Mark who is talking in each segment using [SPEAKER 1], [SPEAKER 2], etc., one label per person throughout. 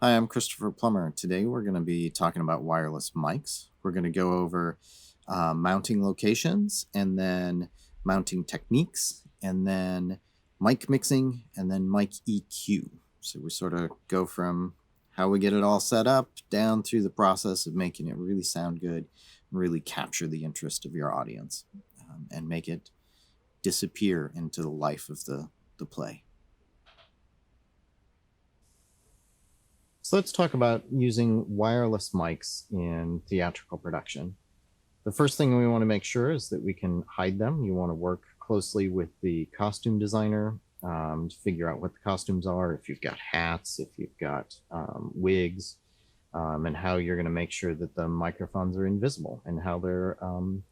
[SPEAKER 1] Hi, I'm Christopher Plummer. Today we're going to be talking about wireless mics. We're going to go over mounting locations, and then mounting techniques, and then mic mixing, and then mic EQ. So we sort of go from how we get it all set up down through the process of making it really sound good, really capture the interest of your audience, and make it disappear into the life of the play. So let's talk about using wireless mics in theatrical production. The first thing we want to make sure is that we can hide them. You want to work closely with the costume designer to figure out what the costumes are, if you've got hats, if you've got wigs, and how you're going to make sure that the microphones are invisible and how they're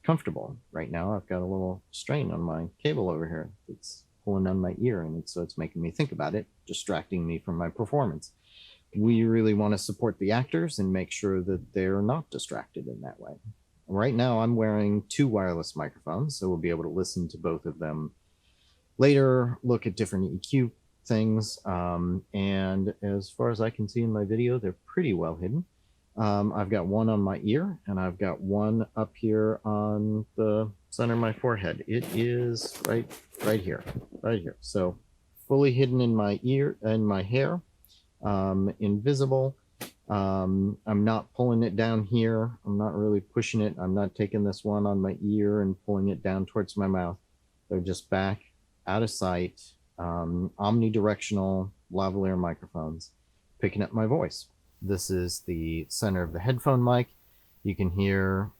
[SPEAKER 1] comfortable. Right now I've got a little strain on my cable over here. It's pulling on my ear, and so it's making me think about it, distracting me from my performance. We really want to support the actors and make sure that they're not distracted in that way. Right now I'm wearing two wireless microphones, so we'll be able to listen to both of them later, look at different EQ things, and as far as I can see in my video, they're pretty well hidden. I've got one on my ear, and I've got one up here on the center of my forehead. It is right here. So fully hidden in my ear and my hair. Invisible. I'm not pulling it down here. I'm not really pushing it. I'm not taking this one on my ear and pulling it down towards my mouth. They're just back, out of sight, omnidirectional lavalier microphones, picking up my voice. This is the center of the headphone mic. You can hear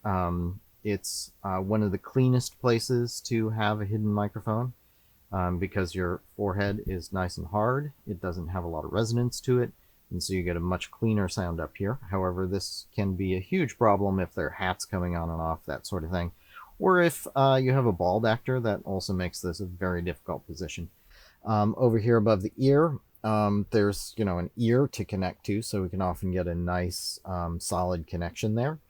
[SPEAKER 1] it's one of the cleanest places to have a hidden microphone. Because your forehead is nice and hard, it doesn't have a lot of resonance to it, and so you get a much cleaner sound up here. However, this can be a huge problem if there are hats coming on and off, that sort of thing, or if you have a bald actor. That also makes this a very difficult position. Over here above the ear, there's an ear to connect to, so we can often get a nice solid connection there.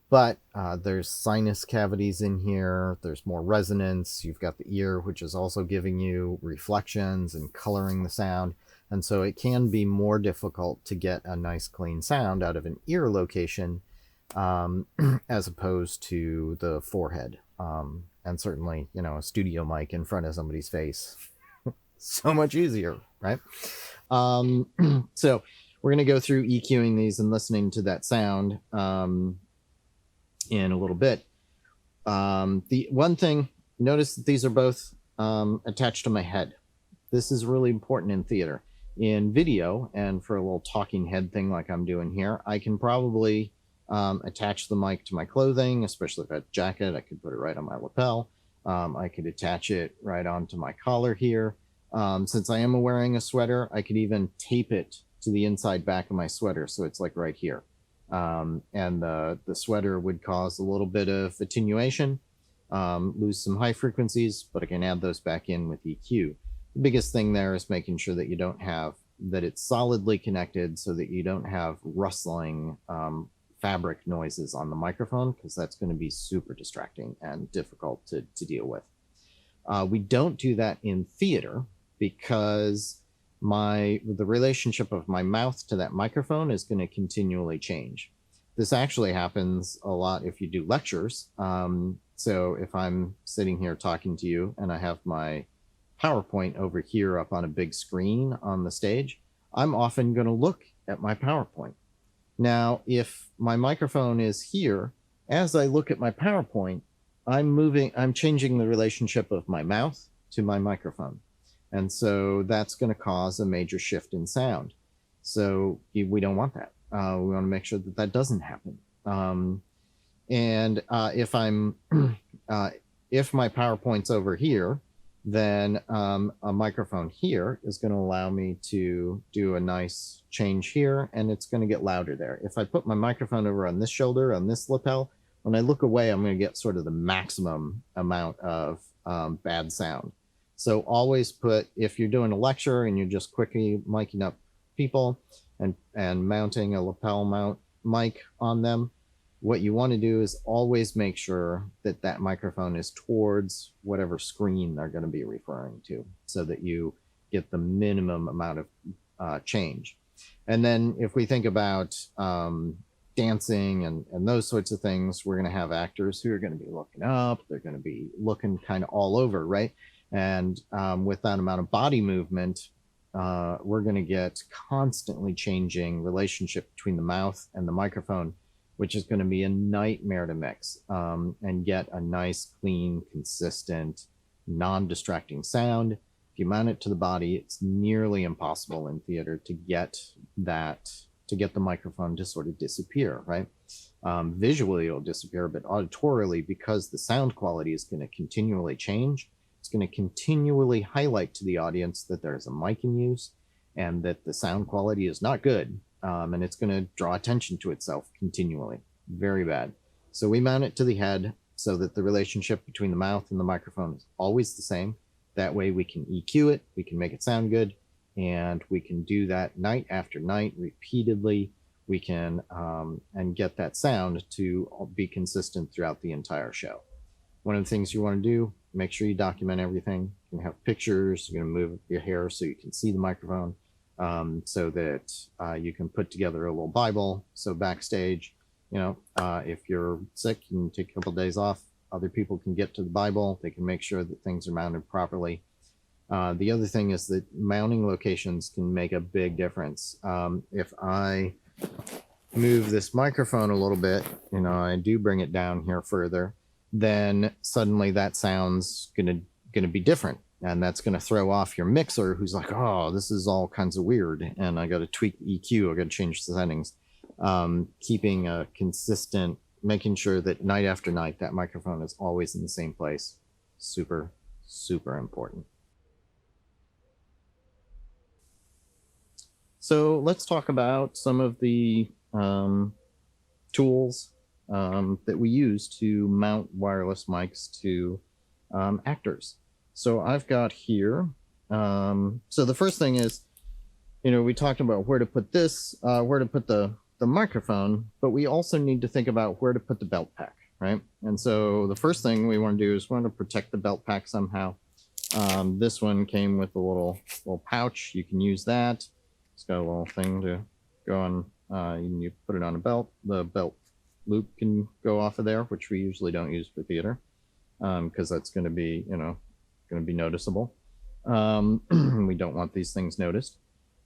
[SPEAKER 1] But there's sinus cavities in here, there's more resonance, you've got the ear, which is also giving you reflections and coloring the sound, and so it can be more difficult to get a nice clean sound out of an ear location as opposed to the forehead. And certainly, a studio mic in front of somebody's face, so much easier, right? So we're going to go through EQing these and listening to that sound in a little bit. The one thing, notice that these are both attached to my head. This is really important in theater. In video, and for a little talking head thing like I'm doing here, I can probably attach the mic to my clothing, especially if I have a jacket. I could put it right on my lapel. I could attach it right onto my collar here. Since I am wearing a sweater, I could even tape it to the inside back of my sweater, so it's like right here. And the sweater would cause a little bit of attenuation, lose some high frequencies, but I can add those back in with EQ. The biggest thing there is making sure that you don't have, that it's solidly connected so that you don't have rustling fabric noises on the microphone, because that's going to be super distracting and difficult to deal with. We don't do that in theater because the relationship of my mouth to that microphone is going to continually change. This actually happens a lot if you do lectures. So if I'm sitting here talking to you and I have my PowerPoint over here up on a big screen on the stage, I'm often going to look at my PowerPoint. Now, if my microphone is here, as I look at my PowerPoint, I'm changing the relationship of my mouth to my microphone. And so that's going to cause a major shift in sound. So we don't want that. We want to make sure that that doesn't happen. If my PowerPoint's over here, then a microphone here is going to allow me to do a nice change here, and it's going to get louder there. If I put my microphone over on this shoulder, on this lapel, when I look away, I'm going to get sort of the maximum amount of bad sound. So always put, if you're doing a lecture and you're just quickly miking up people and mounting a lapel mount mic on them, what you want to do is always make sure that that microphone is towards whatever screen they're going to be referring to, so that you get the minimum amount of change. And then if we think about dancing and those sorts of things, we're going to have actors who are going to be looking up. They're going to be looking kind of all over, right? And with that amount of body movement, we're going to get constantly changing relationship between the mouth and the microphone, which is going to be a nightmare to mix and get a nice, clean, consistent, non-distracting sound. If you mount it to the body, it's nearly impossible in theater to get the microphone to sort of disappear, right? Visually it'll disappear, but auditorily, because the sound quality is going to continually change, it's going to continually highlight to the audience that there's a mic in use and that the sound quality is not good. And it's going to draw attention to itself continually. Very bad. So we mount it to the head so that the relationship between the mouth and the microphone is always the same. That way we can EQ it, we can make it sound good, and we can do that night after night repeatedly. We can and get that sound to be consistent throughout the entire show. One of the things you want to do, make sure you document everything. You can have pictures, you're going to move your hair so you can see the microphone, so that you can put together a little Bible. So backstage, if you're sick, you can take a couple of days off. Other people can get to the Bible. They can make sure that things are mounted properly. The other thing is that mounting locations can make a big difference. If I move this microphone a little bit, I do bring it down here further, then suddenly that sound's gonna be different, and that's gonna throw off your mixer, who's like, oh, this is all kinds of weird, and I got to tweak EQ, I got to change the settings. Keeping a consistent, making sure that night after night that microphone is always in the same place, super, super important. So let's talk about some of the tools that we use to mount wireless mics to actors. So I've got here, so the first thing is, we talked about where to put this, where to put the microphone, but we also need to think about where to put the belt pack, right? And so the first thing we want to do is we want to protect the belt pack somehow. This one came with a little pouch. You can use that. It's got a little thing to go on. You put it on a belt. The belt loop can go off of there, which we usually don't use for theater, because that's going to be, noticeable. We don't want these things noticed.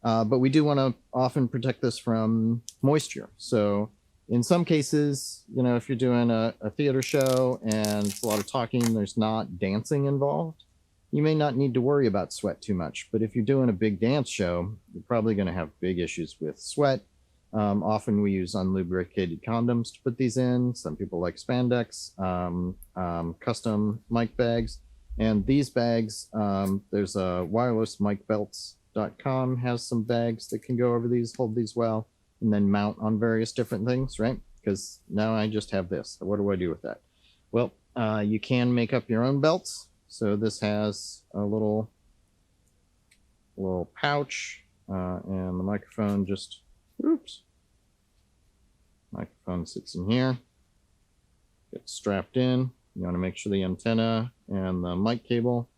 [SPEAKER 1] But we do want to often protect this from moisture. So in some cases, if you're doing a theater show and it's a lot of talking, there's not dancing involved, you may not need to worry about sweat too much. But if you're doing a big dance show, you're probably going to have big issues with sweat. Often we use unlubricated condoms to put these in. Some people like spandex, custom mic bags. And these bags, there's a wireless mic belts.com has some bags that can go over these, hold these well, and then mount on various different things, right? Because now I just have this. What do I do with that? Well, you can make up your own belts. So this has a little pouch, and the microphone just, microphone sits in here, gets strapped in. You want to make sure the antenna and the mic cable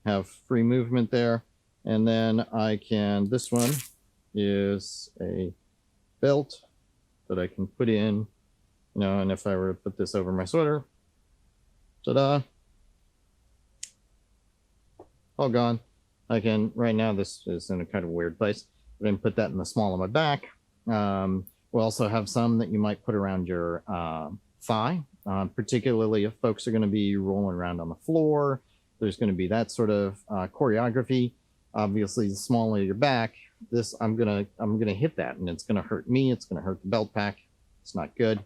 [SPEAKER 1] have free movement there. And then this one is a belt that I can put in, and if I were to put this over my sweater, ta-da, all gone. I can, right now this is in a kind of weird place, but I can put that in the small of my back. We also have some that you might put around your thigh, particularly if folks are going to be rolling around on the floor. There's going to be that sort of choreography. Obviously, the smaller your back, I'm gonna hit that, and it's gonna hurt me. It's gonna hurt the belt pack. It's not good.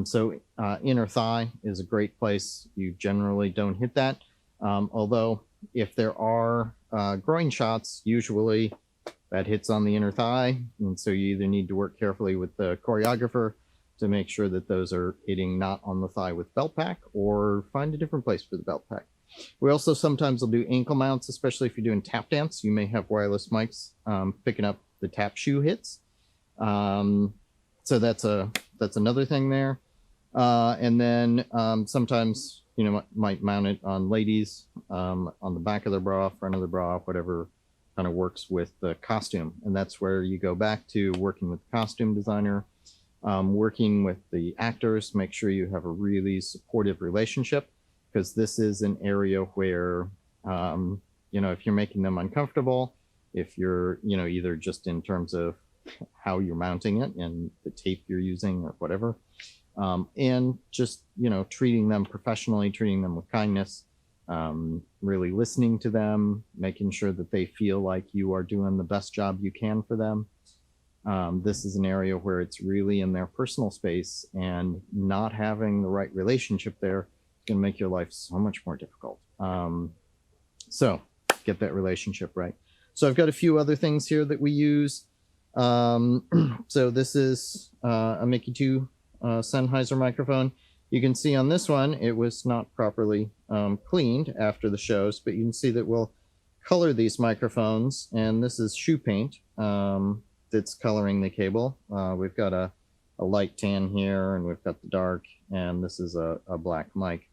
[SPEAKER 1] So inner thigh is a great place. You generally don't hit that. Although if there are groin shots, usually that hits on the inner thigh, and so you either need to work carefully with the choreographer to make sure that those are hitting not on the thigh with belt pack, or find a different place for the belt pack. We also sometimes will do ankle mounts, especially if you're doing tap dance. You may have wireless mics picking up the tap shoe hits. So that's another thing there. And then sometimes, might mount it on ladies, on the back of their bra, front of their bra, whatever kind of works with the costume. And that's where you go back to working with the costume designer, working with the actors, make sure you have a really supportive relationship, because this is an area where, you know, if you're making them uncomfortable, if you're, you know, either just in terms of how you're mounting it and the tape you're using or whatever, and just, you know, treating them professionally, treating them with kindness, really listening to them, making sure that they feel like you are doing the best job you can for them. This is an area where it's really in their personal space, and not having the right relationship there is going to make your life so much more difficult. So get that relationship right. So I've got a few other things here that we use. So this is a Mickey 2 Sennheiser microphone. You can see on this one, it was not properly cleaned after the shows, but you can see that we'll color these microphones, and this is shoe paint that's coloring the cable. We've got a light tan here, and we've got the dark, and this is a black mic.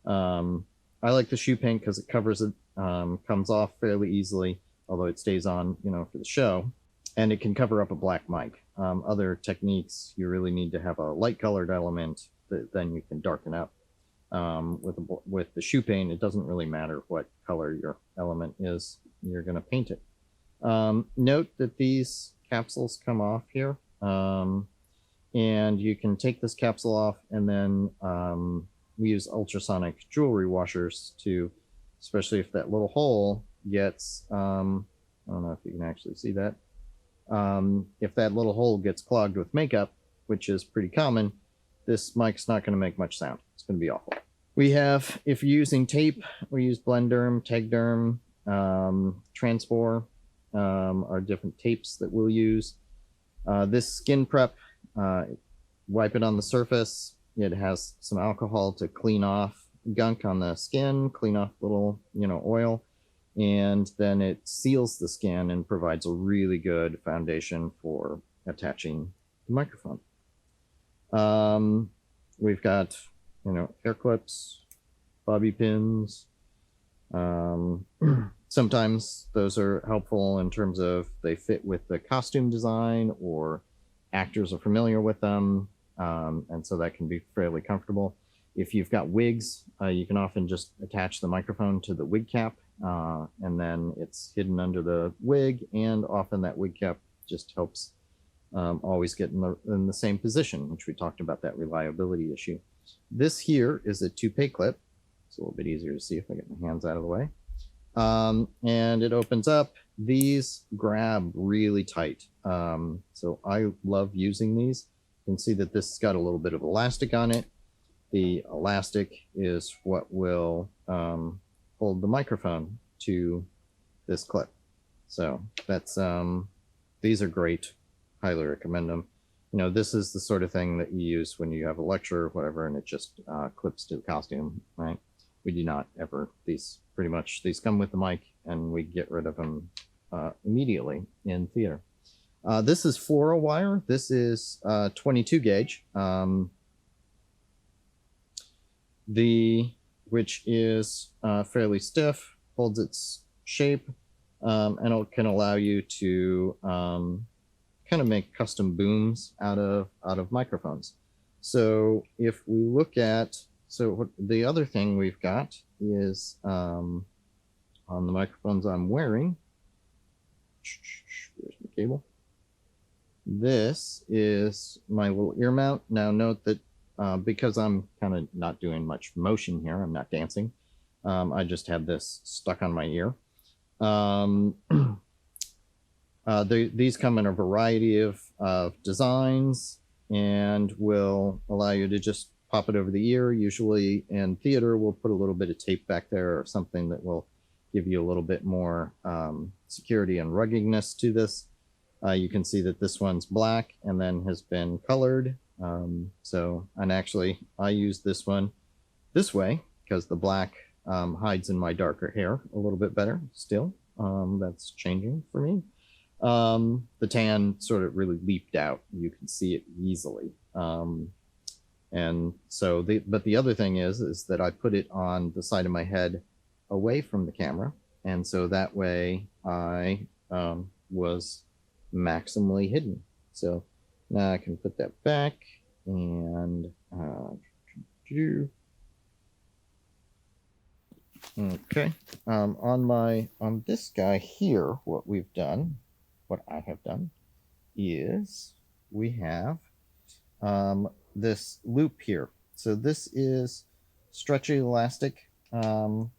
[SPEAKER 1] I like the shoe paint because it covers it, comes off fairly easily, although it stays on, you know, for the show, and it can cover up a black mic. Other techniques, you really need to have a light colored element that then you can darken up. With the shoe paint, it doesn't really matter what color your element is, you're going to paint it. Note that these capsules come off here, and you can take this capsule off, and then we use ultrasonic jewelry washers to, especially if that little hole gets, I don't know if you can actually see that, if that little hole gets clogged with makeup, which is pretty common, this mic's not going to make much sound. It's going to be awful. We have, if you're using tape, we use Blenderm, Tegderm, Transpore, are different tapes that we'll use. This skin prep, wipe it on the surface. It has some alcohol to clean off gunk on the skin, clean off little, you know, oil, and then it seals the skin and provides a really good foundation for attaching the microphone. We've got, you know, hair clips, bobby pins. Sometimes those are helpful in terms of they fit with the costume design, or actors are familiar with them, and so that can be fairly comfortable. If you've got wigs, you can often just attach the microphone to the wig cap, and then it's hidden under the wig, and often that wig cap just helps always get in the same position, which we talked about, that reliability issue. This here is a toupee clip. It's a little bit easier to see if I get my hands out of the way. And it opens up. These grab really tight. So I love using these. You can see that this has got a little bit of elastic on it. The elastic is what will hold the microphone to this clip. So that's, these are great. Highly recommend them. You know, this is the sort of thing that you use when you have a lecture or whatever, and it just clips to the costume, right? We do not ever, these pretty much, these come with the mic, and we get rid of them immediately in theater. This is Floral Wire. This is 22 gauge, which is fairly stiff, holds its shape, and it can allow you to kind of make custom booms out of microphones. So if we look at, so the other thing we've got is on the microphones I'm wearing, where's my cable? This is my little ear mount. Now note that because I'm kind of not doing much motion here, I'm not dancing, I just had this stuck on my ear. These come in a variety of designs, and will allow you to just pop it over the ear. Usually in theater, we'll put a little bit of tape back there, or something that will give you a little bit more security and ruggedness to this. You can see that this one's black and then has been colored. And actually I use this one this way because the black hides in my darker hair a little bit better still. That's changing for me. The tan sort of really leaped out. You can see it easily. And so but the other thing is that I put it on the side of my head away from the camera. And so that way I was maximally hidden. So now I can put that back and okay. On this guy here, what I have done is we have this loop here. So this is stretchy elastic, and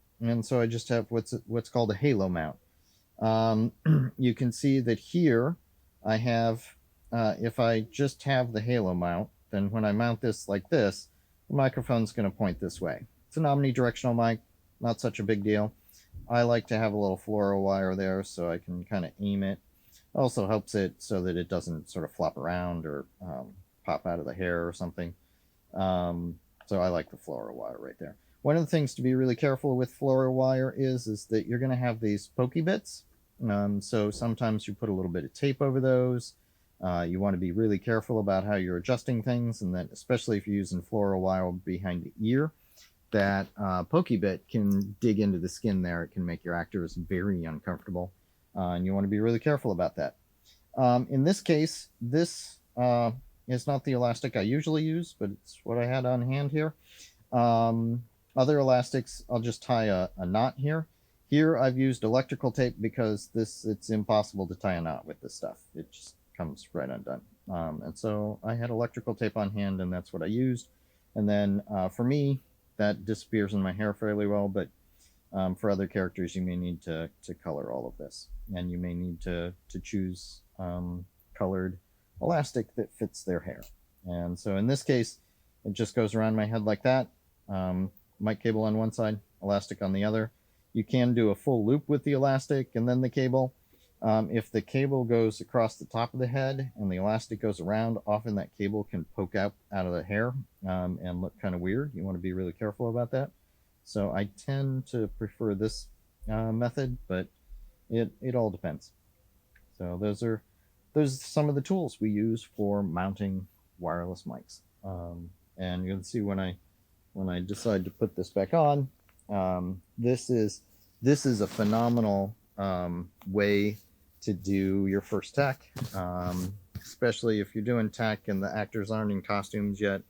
[SPEAKER 1] so I just have what's called a halo mount. You can see that here I have, if I just have the halo mount, then when I mount this like this, the microphone's going to point this way. It's an omnidirectional mic, not such a big deal. I like to have a little floral wire there so I can kind of aim it. Also helps it so that it doesn't sort of flop around or pop out of the hair or something. So I like the floral wire right there. One of the things to be really careful with floral wire is that you're going to have these pokey bits. So sometimes you put a little bit of tape over those. You want to be really careful about how you're adjusting things, and that especially if you're using floral wire behind the ear, that pokey bit can dig into the skin there. It can make your actors very uncomfortable, and you want to be really careful about that. In this case, this is not the elastic I usually use, but it's what I had on hand here. Other elastics, I'll just tie a knot here. Here I've used electrical tape because it's impossible to tie a knot with this stuff. It just comes right undone. And so I had electrical tape on hand, and that's what I used. And then for me, that disappears in my hair fairly well, but for other characters, you may need to color all of this. And you may need to choose colored elastic that fits their hair. And so in this case, it just goes around my head like that. Mic cable on one side, elastic on the other. You can do a full loop with the elastic and then the cable. If the cable goes across the top of the head and the elastic goes around, often that cable can poke out of the hair and look kind of weird. You want to be really careful about that. So I tend to prefer this method, but it all depends. So those are some of the tools we use for mounting wireless mics. And you'll see when I decide to put this back on, this is a phenomenal way to do your first tech, especially if you're doing tech and the actors aren't in costumes yet.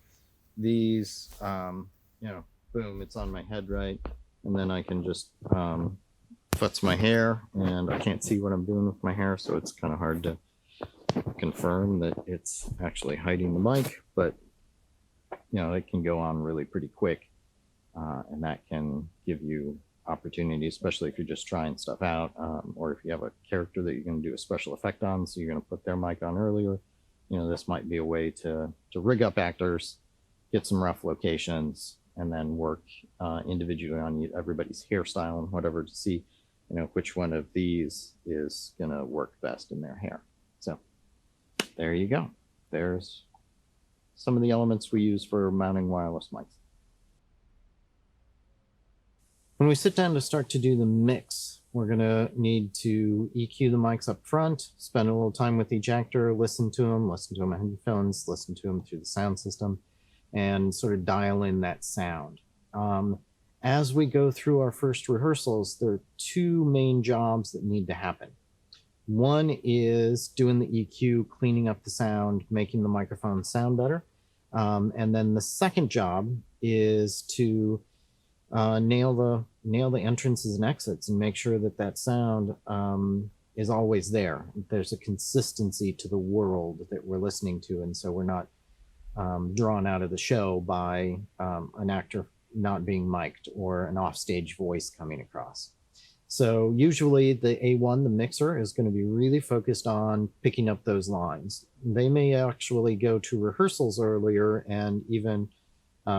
[SPEAKER 1] These, boom, it's on my head, right? And then I can just futz my hair, and I can't see what I'm doing with my hair, so it's kind of hard to confirm that it's actually hiding the mic, but it can go on really pretty quick, and that can give you opportunity, especially if you're just trying stuff out, or if you have a character that you're going to do a special effect on, so you're going to put their mic on earlier. This might be a way to rig up actors, get some rough locations, and then work individually on everybody's hairstyle and whatever to see which one of these is going to work best in their hair. So there you go. There's some of the elements we use for mounting wireless mics. When we sit down to start to do the mix, we're going to need to EQ the mics up front, spend a little time with each actor, listen to them on headphones, listen to them through the sound system, and sort of dial in that sound. As we go through our first rehearsals, there are two main jobs that need to happen. One is doing the EQ, cleaning up the sound, making the microphone sound better. And then the second job is to nail the entrances and exits and make sure that sound is always there. There's a consistency to the world that we're listening to, and so we're not drawn out of the show by an actor not being mic'd or an offstage voice coming across. So usually the A1, the mixer, is going to be really focused on picking up those lines. They may actually go to rehearsals earlier, and even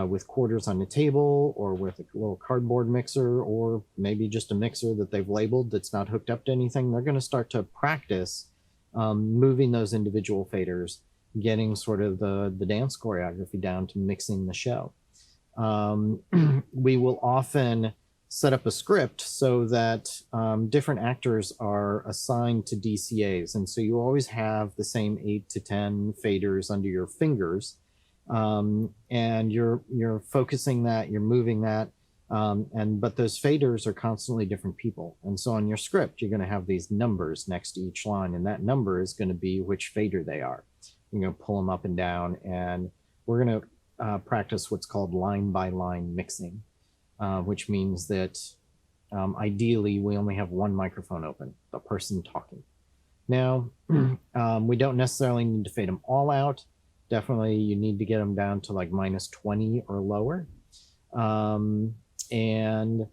[SPEAKER 1] with quarters on the table, or with a little cardboard mixer, or maybe just a mixer that they've labeled that's not hooked up to anything. They're going to start to practice moving those individual faders, getting sort of the dance choreography down to mixing the show. We will often set up a script so that different actors are assigned to DCAs. And so you always have the same 8 to 10 faders under your fingers. And you're focusing that, you're moving that. But those faders are constantly different people. And so on your script, you're going to have these numbers next to each line, and that number is going to be which fader they are. You're going to pull them up and down, and we're going to practice what's called line by line mixing, which means that ideally we only have one microphone open, the person talking. Now, we don't necessarily need to fade them all out. Definitely you need to get them down to like -20 or lower. And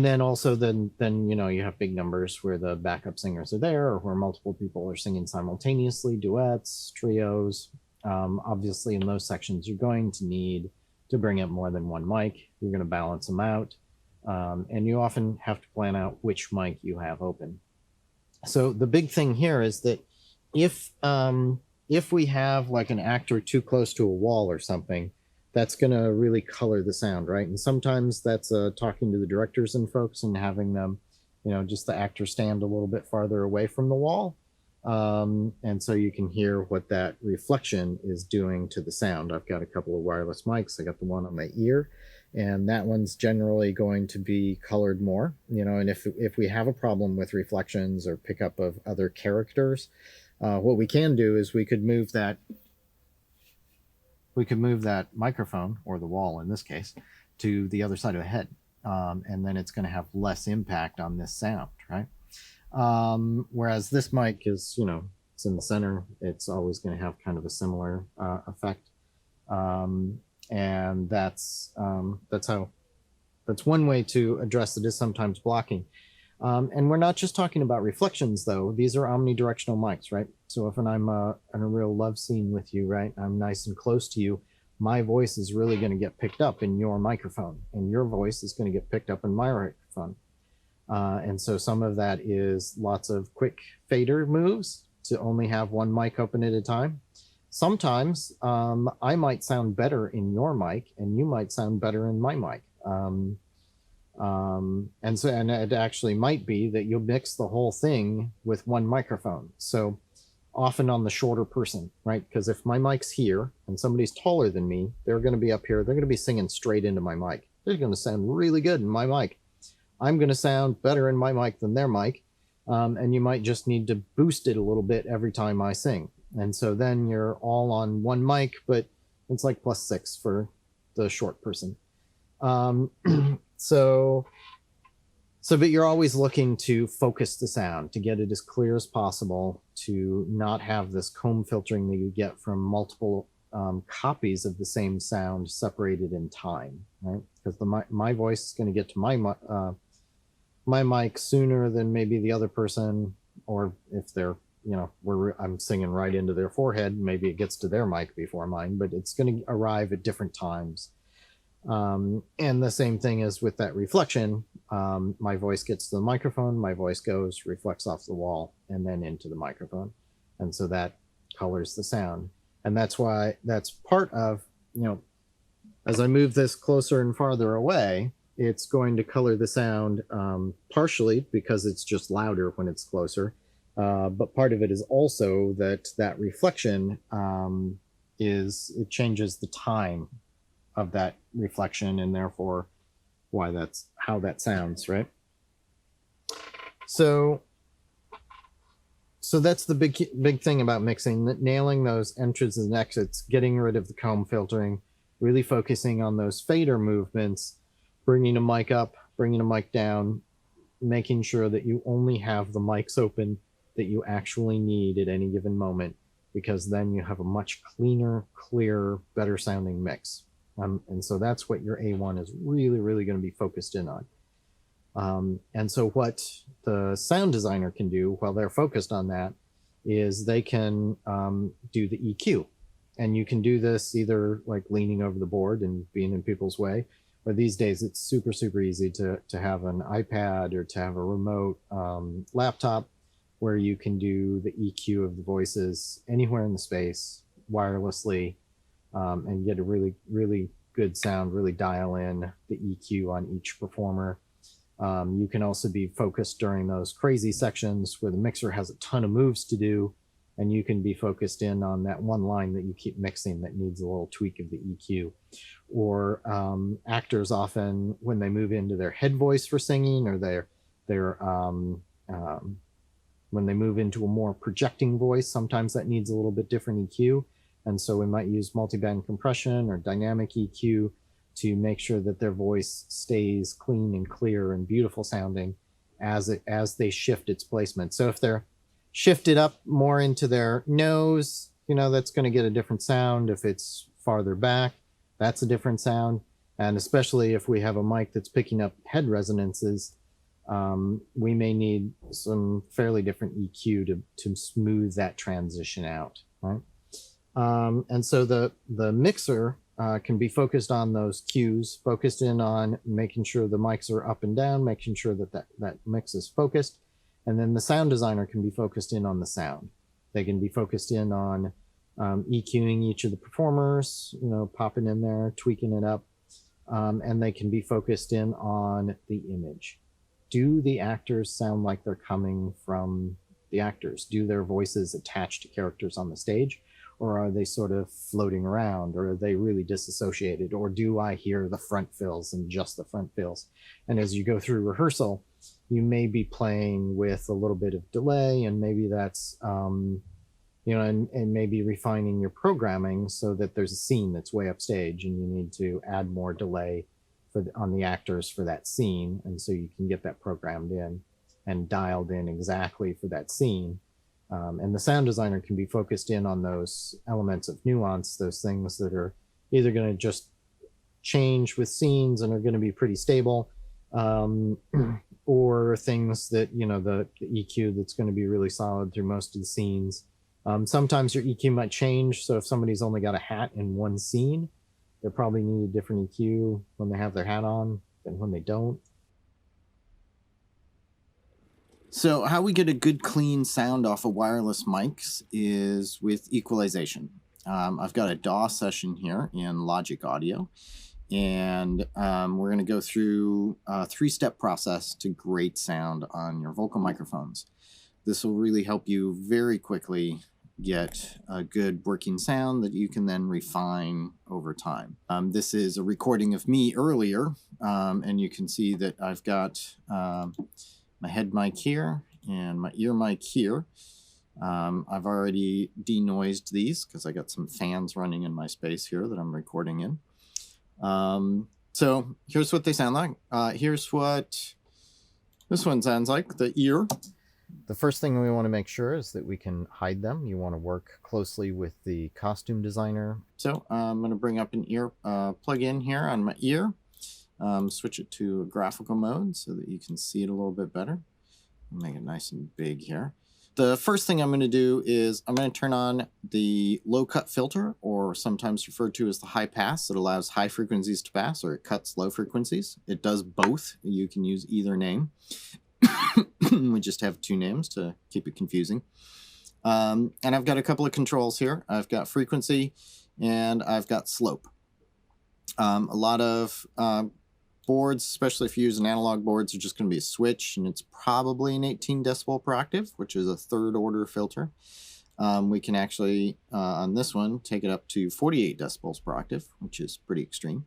[SPEAKER 1] then also then you know, you have big numbers where the backup singers are there, or where multiple people are singing simultaneously, duets, trios. Obviously in those sections you're going to need to bring up more than one mic. You're going to balance them out, and you often have to plan out which mic you have open. So the big thing here is that if we have like an actor too close to a wall or something, that's going to really color the sound, right? And sometimes that's talking to the directors and folks and having them, you know, just the actor stand a little bit farther away from the wall. And so you can hear what that reflection is doing to the sound. I've got a couple of wireless mics. I got the one on my ear, and that one's generally going to be colored more, you know, and if we have a problem with reflections or pickup of other characters, what we can do is we could move that microphone, or the wall in this case, to the other side of the head. And then it's going to have less impact on this sound, right? Whereas this mic is, you know, it's in the center. It's always going to have kind of a similar effect. And that's one way to address it, is sometimes blocking. And we're not just talking about reflections, though. These are omnidirectional mics, right? So if I'm in a real love scene with you, right, I'm nice and close to you, my voice is really going to get picked up in your microphone, and your voice is going to get picked up in my microphone. And so some of that is lots of quick fader moves to only have one mic open at a time. Sometimes I might sound better in your mic, and you might sound better in my mic. And it actually might be that you'll mix the whole thing with one microphone. So often on the shorter person, right? Because if my mic's here and somebody's taller than me, they're going to be up here. They're going to be singing straight into my mic. They're going to sound really good in my mic. I'm going to sound better in my mic than their mic. And you might just need to boost it a little bit every time I sing. And so then you're all on one mic, but it's like +6 for the short person. But you're always looking to focus the sound, to get it as clear as possible, to not have this comb filtering that you get from multiple copies of the same sound separated in time, right? Because my voice is going to get to my mic sooner than maybe the other person, or if they're, you know, I'm singing right into their forehead, maybe it gets to their mic before mine, but it's going to arrive at different times. And the same thing is with that reflection. My voice gets to the microphone, my voice goes, reflects off the wall, and then into the microphone. And so that colors the sound. And that's why that's part of, you know, as I move this closer and farther away, it's going to color the sound partially because it's just louder when it's closer. But part of it is also that reflection it changes the time of that reflection, and therefore why that's how that sounds, right? So that's the big thing about mixing, nailing those entrances and exits, getting rid of the comb filtering, really focusing on those fader movements, bringing a mic up, bringing a mic down, making sure that you only have the mics open that you actually need at any given moment, because then you have a much cleaner, clearer, better sounding mix. And so that's what your A1 is really, really going to be focused in on. And so what the sound designer can do while they're focused on that is they can do the EQ. And you can do this either like leaning over the board and being in people's way, or these days it's super, super easy to have an iPad or to have a remote laptop where you can do the EQ of the voices anywhere in the space wirelessly, and get a really, really good sound, really dial in the EQ on each performer. You can also be focused during those crazy sections where the mixer has a ton of moves to do, and you can be focused in on that one line that you keep mixing that needs a little tweak of the EQ. Or actors often, when they move into their head voice for singing, or when they move into a more projecting voice, sometimes that needs a little bit different EQ. And so we might use multiband compression or dynamic EQ to make sure that their voice stays clean and clear and beautiful sounding as they shift its placement. So if they're shifted up more into their nose, that's going to get a different sound. If it's farther back, that's a different sound. And especially if we have a mic that's picking up head resonances, we may need some fairly different EQ to smooth that transition out, right? And so the mixer can be focused on those cues, focused in on making sure the mics are up and down, making sure that mix is focused. And then the sound designer can be focused in on the sound. They can be focused in on EQing each of the performers, popping in there, tweaking it up. And they can be focused in on the image. Do the actors sound like they're coming from the actors? Do their voices attach to characters on the stage? Or are they sort of floating around? Or are they really disassociated? Or do I hear the front fills and just the front fills? And as you go through rehearsal, you may be playing with a little bit of delay, and maybe that's, and maybe refining your programming so that there's a scene that's way upstage and you need to add more delay on the actors for that scene. And so you can get that programmed in and dialed in exactly for that scene. And the sound designer can be focused in on those elements of nuance, those things that are either going to just change with scenes and are going to be pretty stable, or things that, the EQ that's going to be really solid through most of the scenes. Sometimes your EQ might change. So if somebody's only got a hat in one scene, they probably need a different EQ when they have their hat on than when they don't. So how we get a good clean sound off of wireless mics is with equalization. I've got a DAW session here in Logic Audio, and we're going to go through a 3-step process to great sound on your vocal microphones. This will really help you very quickly get a good working sound that you can then refine over time. This is a recording of me earlier, and you can see that I've got my head mic here and my ear mic here. I've already denoised these because I got some fans running in my space here that I'm recording in. So here's what they sound like. Here's what this one sounds like, the ear. The first thing we want to make sure is that we can hide them. You want to work closely with the costume designer. So I'm going to bring up an ear plug in here on my ear. Switch it to a graphical mode so that you can see it a little bit better. Make it nice and big here. The first thing I'm going to do is I'm going to turn on the low cut filter, or sometimes referred to as the high pass. It allows high frequencies to pass, or it cuts low frequencies. It does both. You can use either name. We just have 2 names to keep it confusing. And I've got a couple of controls here. I've got frequency and I've got slope. A lot of boards, especially if you use an analog boards, are just going to be a switch, and it's probably an 18 decibel per octave, which is a 3rd order filter. We can actually, on this one, take it up to 48 decibels per octave, which is pretty extreme.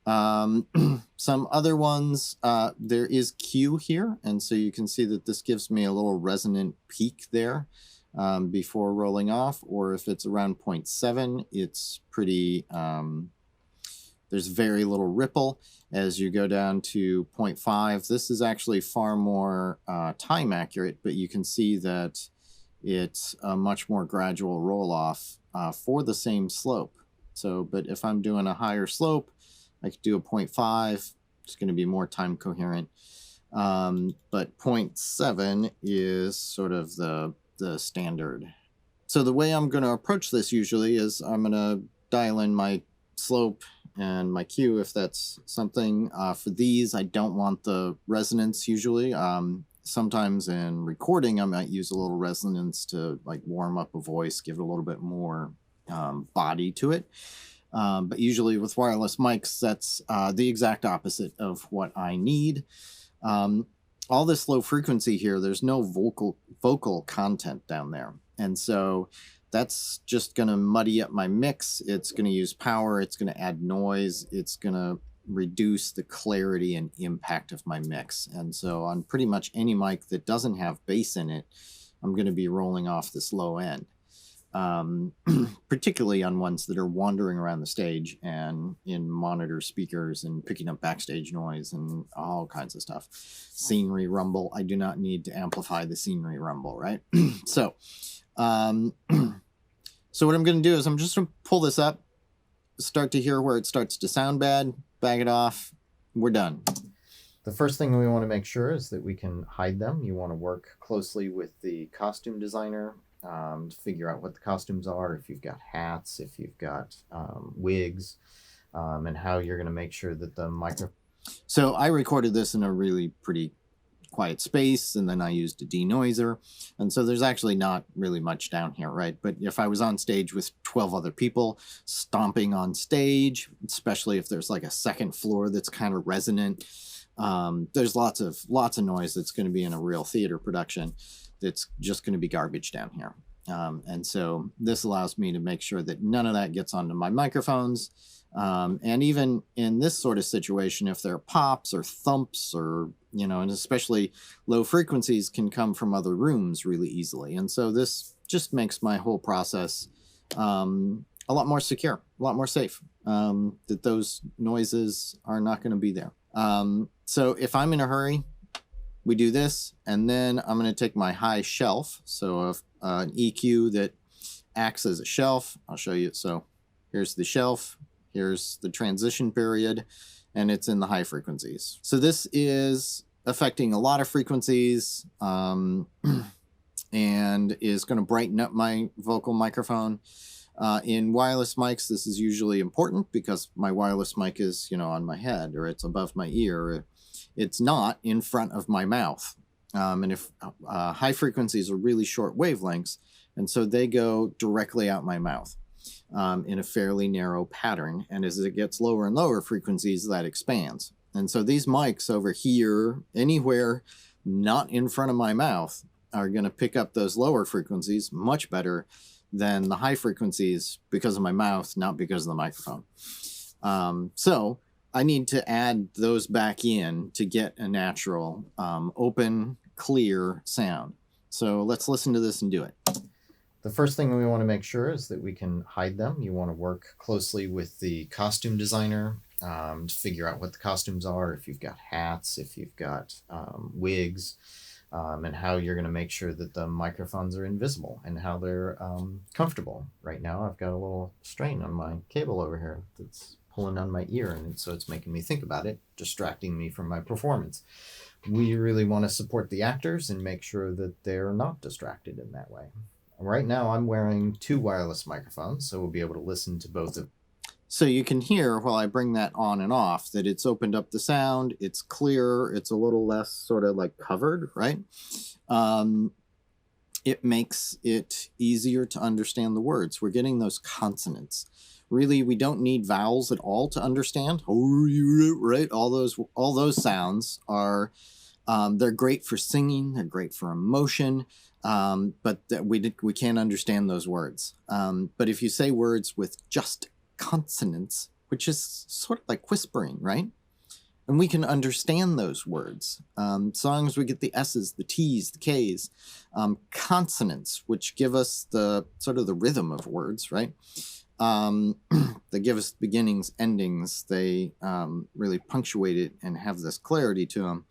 [SPEAKER 1] Some other ones, there is Q here, and so you can see that this gives me a little resonant peak there before rolling off, or if it's around 0.7, it's pretty, there's very little ripple. As you go down to 0.5, this is actually far more time accurate, but you can see that it's a much more gradual roll off for the same slope. So, but if I'm doing a higher slope, I could do a 0.5. It's going to be more time coherent. But 0.7 is sort of the standard. So the way I'm going to approach this usually is I'm going to dial in my slope and my Q if that's something. For these, I don't want the resonance usually. Sometimes in recording, I might use a little resonance to like warm up a voice, give it a little bit more body to it. But usually with wireless mics, that's the exact opposite of what I need. All this low frequency here, there's no vocal content down there. And so that's just going to muddy up my mix. It's going to use power. It's going to add noise. It's going to reduce the clarity and impact of my mix. And so on pretty much any mic that doesn't have bass in it, I'm going to be rolling off this low end, particularly on ones that are wandering around the stage and in monitor speakers and picking up backstage noise and all kinds of stuff. Scenery rumble. I do not need to amplify the scenery rumble, right? So what I'm going to do is I'm just going to pull this up, start to hear where it starts to sound bad, bag it off, we're done. The first thing we want to make sure is that we can hide them. You want to work closely with the costume designer to figure out what the costumes are, if you've got hats, if you've got wigs, and how you're going to make sure that the micro... So I recorded this in a really pretty quiet space, and then I used a denoiser, and so there's actually not really much down here, right? But if I was on stage with 12 other people stomping on stage, especially if there's like a second floor that's kind of resonant, there's lots of noise that's going to be in a real theater production that's just going to be garbage down here. And so this allows me to make sure that none of that gets onto my microphones. And even in this sort of situation, if there are pops or thumps or, you know, and especially low frequencies can come from other rooms really easily. And so this just makes my whole process a lot more secure, a lot more safe, that those noises are not going to be there. So if I'm in a hurry, we do this, and then I'm going to take my high shelf. So an EQ that acts as a shelf. I'll show you. So here's the shelf. Here's the transition period, and it's in the high frequencies. So this is affecting a lot of frequencies and is going to brighten up my vocal microphone. In wireless mics, this is usually important because my wireless mic is, you know, on my head, or it's above my ear. It's not in front of my mouth. And if high frequencies are really short wavelengths, and so they go directly out my mouth. In a fairly narrow pattern, and as it gets lower and lower frequencies, that expands. And so these mics over here, anywhere not in front of my mouth, are going to pick up those lower frequencies much better than the high frequencies because of my mouth, not because of the microphone. So I need to add those back in to get a natural, open, clear sound. So let's listen to this and do it. The first thing we want to make sure is that we can hide them. You want to work closely with the costume designer to figure out what the costumes are, if you've got hats, if you've got wigs, and how you're going to make sure that the microphones are invisible and how they're comfortable. Right now I've got a little strain on my cable over here that's pulling on my ear, and so it's making me think about it, distracting me from my performance. We really want to support the actors and make sure that they're not distracted in that way. Right now I'm wearing two wireless microphones, so we'll be able to listen to both of them. So you can hear while I bring that on and off that it's opened up the sound, it's clearer, it's a little less sort of like covered, right? It makes it easier to understand the words. We're getting those consonants. Really, we don't need vowels at all to understand, right? All those sounds are, they're great for singing, they're great for emotion. But that we can't understand those words. But if you say words with just consonants, which is sort of like whispering, right? And we can understand those words. So long as we get the S's, the T's, the K's, consonants, which give us the sort of the rhythm of words, right? They give us beginnings, endings. They really punctuate it and have this clarity to them.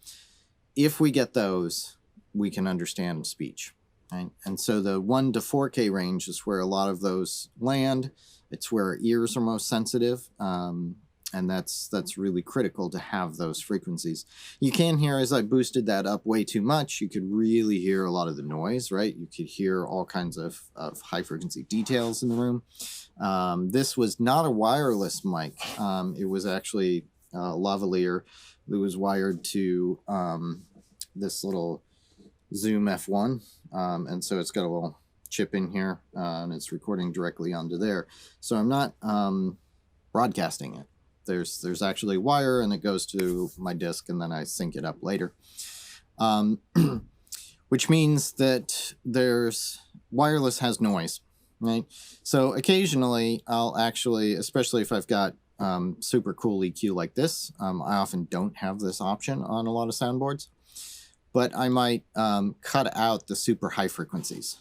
[SPEAKER 1] If we get those, we can understand speech. Right? And so the 1 to 4K range is where a lot of those land. It's where our ears are most sensitive. And that's really critical to have those frequencies. You can hear, as I boosted that up way too much, you could really hear a lot of the noise, right? You could hear all kinds of high frequency details in the room. This was not a wireless mic. It was actually a lavalier that was wired to this little Zoom F1, and so it's got a little chip in here, and it's recording directly onto there. So I'm not broadcasting it. There's actually a wire, and it goes to my disc, and then I sync it up later. Which means that there's wireless has noise, right? So occasionally I'll actually, especially if I've got super cool EQ like this, I often don't have this option on a lot of soundboards, but I might cut out the super high frequencies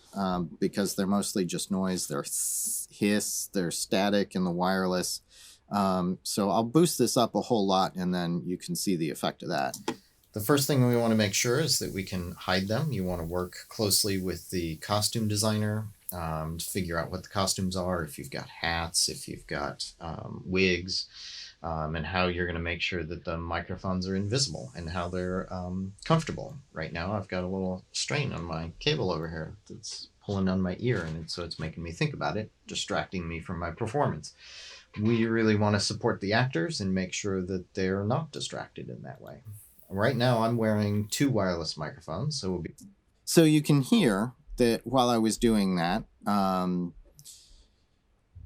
[SPEAKER 1] because they're mostly just noise. They're hiss, they're static in the wireless. So I'll boost this up a whole lot, and then you can see the effect of that. The first thing we want to make sure is that we can hide them. You want to work closely with the costume designer to figure out what the costumes are, if you've got hats, if you've got wigs, and how you're going to make sure that the microphones are invisible and how they're comfortable. Right now I've got a little strain on my cable over here that's pulling on my ear, and so it's making me think about it, distracting me from my performance. We really want to support the actors and make sure that they're not distracted in that way. Right now I'm wearing 2 wireless microphones, so you can hear that while I was doing that,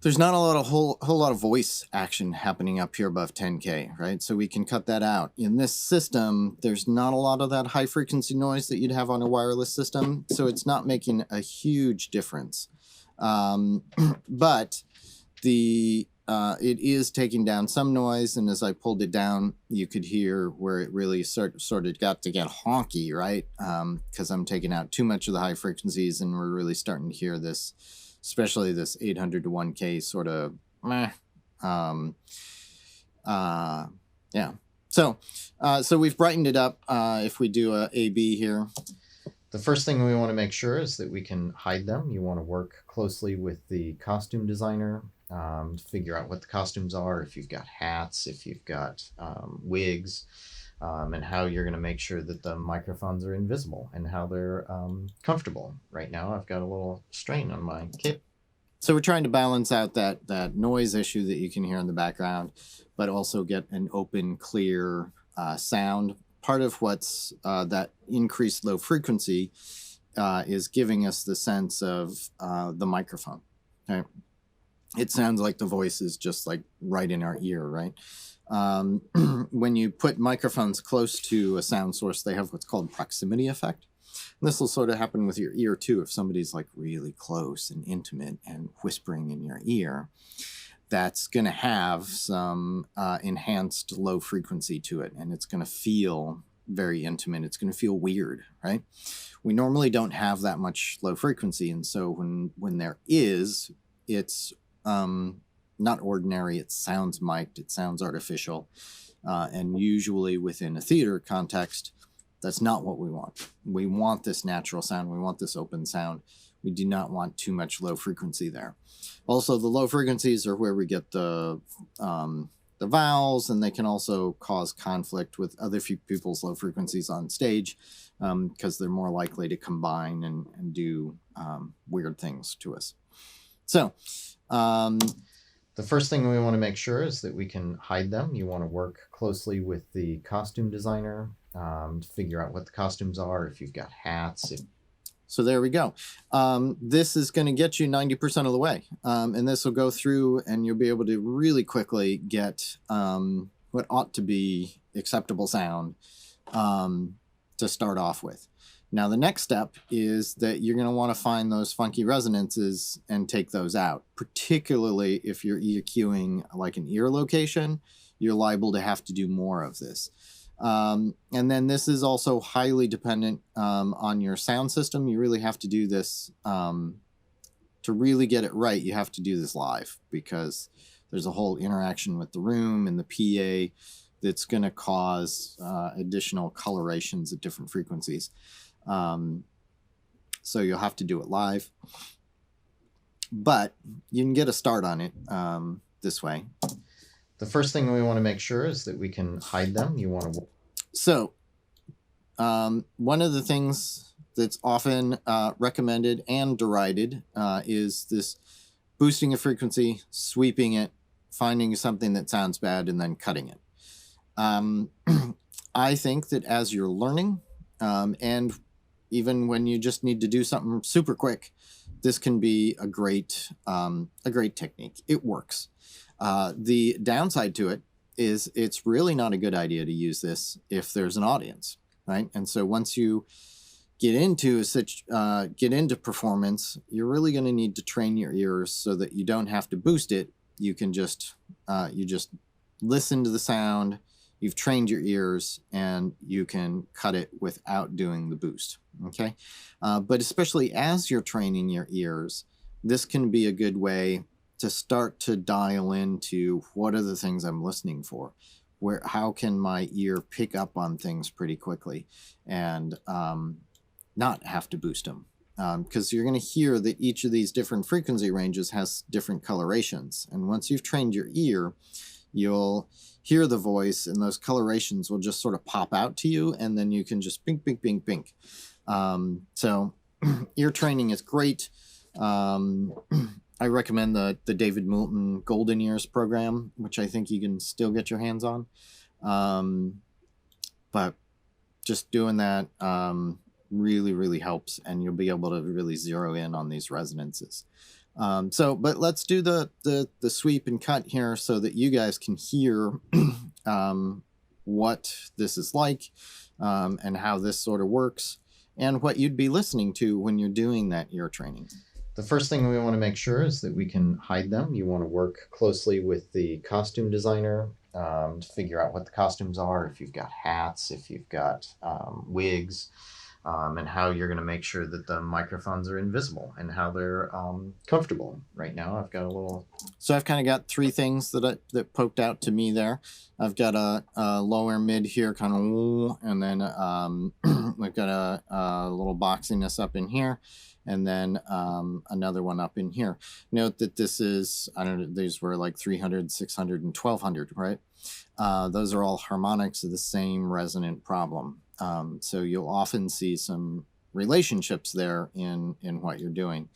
[SPEAKER 1] there's not a whole lot of voice action happening up here above 10K, right? So we can cut that out. In this system, there's not a lot of that high frequency noise that you'd have on a wireless system, so it's not making a huge difference. But it is taking down some noise, and as I pulled it down, you could hear where it really sort of got to get honky, right? Because I'm taking out too much of the high frequencies, and we're really starting to hear this, especially this 800 to 1K sort of meh. Yeah. So we've brightened it up. If we do a AB here, the first thing we want to make sure is that we can hide them. You want to work closely with the costume designer to figure out what the costumes are, if you've got hats, if you've got wigs, and how you're going to make sure that the microphones are invisible and how they're comfortable. Right now I've got a little strain on my cable. So we're trying to balance out that noise issue that you can hear in the background, but also get an open, clear sound. Part of what's that increased low frequency is giving us the sense of the microphone. Right? It sounds like the voice is just like right in our ear, right? When you put microphones close to a sound source, they have what's called proximity effect. And this will sort of happen with your ear too. If somebody's like really close and intimate and whispering in your ear, that's going to have some enhanced low frequency to it, and it's going to feel very intimate. It's going to feel weird, right? We normally don't have that much low frequency, and so when there is, it's not ordinary. It sounds mic'd, it sounds artificial, and usually within a theater context, that's not what we want. We want this natural sound. We want this open sound. We do not want too much low frequency there. Also, the low frequencies are where we get the vowels, and they can also cause conflict with other people's low frequencies on stage because they're more likely to combine and do weird things to us. So the first thing we want to make sure is that we can hide them. You want to work closely with the costume designer to figure out what the costumes are, if you've got hats. So there we go. This is going to get you 90% of the way. And this will go through, and you'll be able to really quickly get what ought to be acceptable sound to start off with. Now, the next step is that you're going to want to find those funky resonances and take those out, particularly if you're EQing like an ear location. You're liable to have to do more of this. And then this is also highly dependent on your sound system. You really have to do this to really get it right. You have to do this live because there's a whole interaction with the room and the PA that's going to cause additional colorations at different frequencies. So you'll have to do it live, but you can get a start on it this way. The first thing we want to make sure is that we can hide them. You want to. So one of the things that's often recommended and derided is this boosting a frequency, sweeping it, finding something that sounds bad, and then cutting it. I think that as you're learning, and even when you just need to do something super quick, this can be a great technique. It works. The downside to it is it's really not a good idea to use this if there's an audience, right? And so once you get into performance, you're really going to need to train your ears so that you don't have to boost it. You can just listen to the sound. You've trained your ears, and you can cut it without doing the boost. Okay, but especially as you're training your ears, this can be a good way to start to dial into what are the things I'm listening for. How can my ear pick up on things pretty quickly and not have to boost them? Because you're going to hear that each of these different frequency ranges has different colorations. And once you've trained your ear, you'll hear the voice, and those colorations will just sort of pop out to you, and then you can just bink, bink, bink, bink. So ear training is great. I recommend the David Moulton Golden Ears program, which I think you can still get your hands on. But just doing that really, really helps, and you'll be able to really zero in on these resonances. But let's do the sweep and cut here so that you guys can hear what this is like, and how this sort of works, and what you'd be listening to when you're doing that ear training. The first thing we want to make sure is that we can hide them. You want to work closely with the costume designer to figure out what the costumes are, if you've got hats, if you've got wigs, and how you're going to make sure that the microphones are invisible and how they're comfortable. Right now I've got a little... So I've kind of got three things that poked out to me there. I've got a lower mid here, kind of, and then we've got a little boxiness up in here, and then another one up in here. Note that this is, I don't know, these were like 300, 600, and 1200, right? Those are all harmonics of the same resonant problem. So you'll often see some relationships there in what you're doing.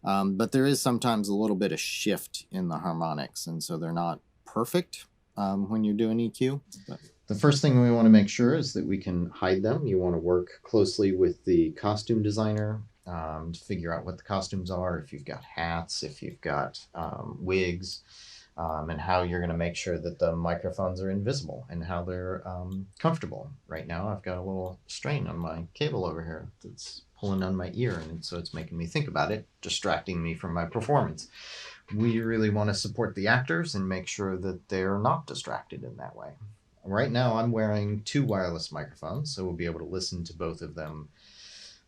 [SPEAKER 1] But there is sometimes a little bit of shift in the harmonics, and so they're not perfect when you're doing EQ. But the first thing we want to make sure is that we can hide them. You want to work closely with the costume designer to figure out what the costumes are, if you've got hats, if you've got wigs, and how you're going to make sure that the microphones are invisible and how they're comfortable. Right now I've got a little strain on my cable over here that's pulling on my ear, and so it's making me think about it, distracting me from my performance. We really want to support the actors and make sure that they're not distracted in that way. Right now I'm wearing two wireless microphones, so we'll be able to listen to both of them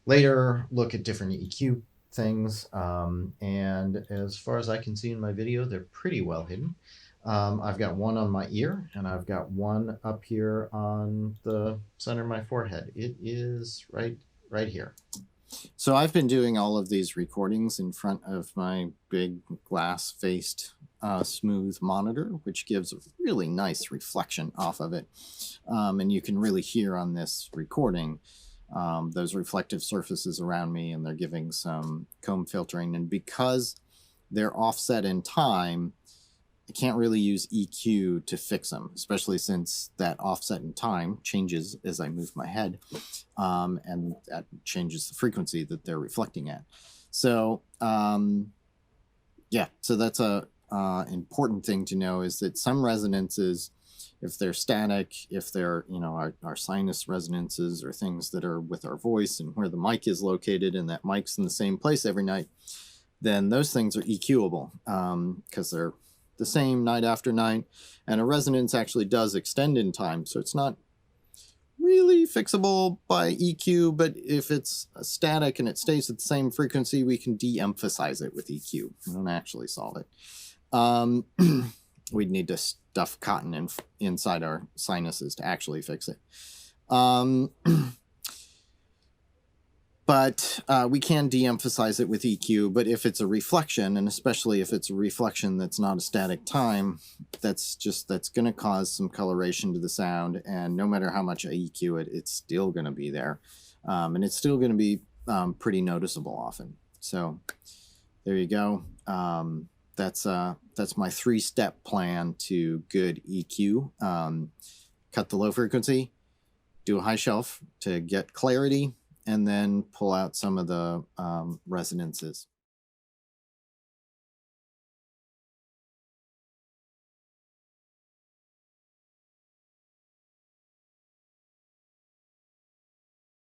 [SPEAKER 1] later, look at different EQ things, and as far as I can see in my video, they're pretty well hidden. I've got one on my ear, and I've got one up here on the center of my forehead. It is right here. So I've been doing all of these recordings in front of my big glass-faced smooth monitor, which gives a really nice reflection off of it, and you can really hear on this recording those reflective surfaces around me, and they're giving some comb filtering. And because they're offset in time, I can't really use EQ to fix them, especially since that offset in time changes as I move my head, and that changes the frequency that they're reflecting at. So yeah, so that's a important thing to know, is that some resonances, if they're static, if they're, our sinus resonances, or things that are with our voice and where the mic is located, and that mic's in the same place every night, then those things are EQable, because they're the same night after night, and a resonance actually does extend in time, so it's not really fixable by EQ, but if it's static and it stays at the same frequency, we can de-emphasize it with EQ. We don't actually solve it. We'd need to stuff cotton inside our sinuses to actually fix it. But we can de-emphasize it with EQ, but if it's a reflection, and especially if it's a reflection that's not a static time, that's going to cause some coloration to the sound, and no matter how much I EQ it, it's still going to be there. And it's still going to be pretty noticeable often. So there you go. That's my 3-step plan to good EQ. Cut the low frequency, do a high shelf to get clarity, and then pull out some of the resonances.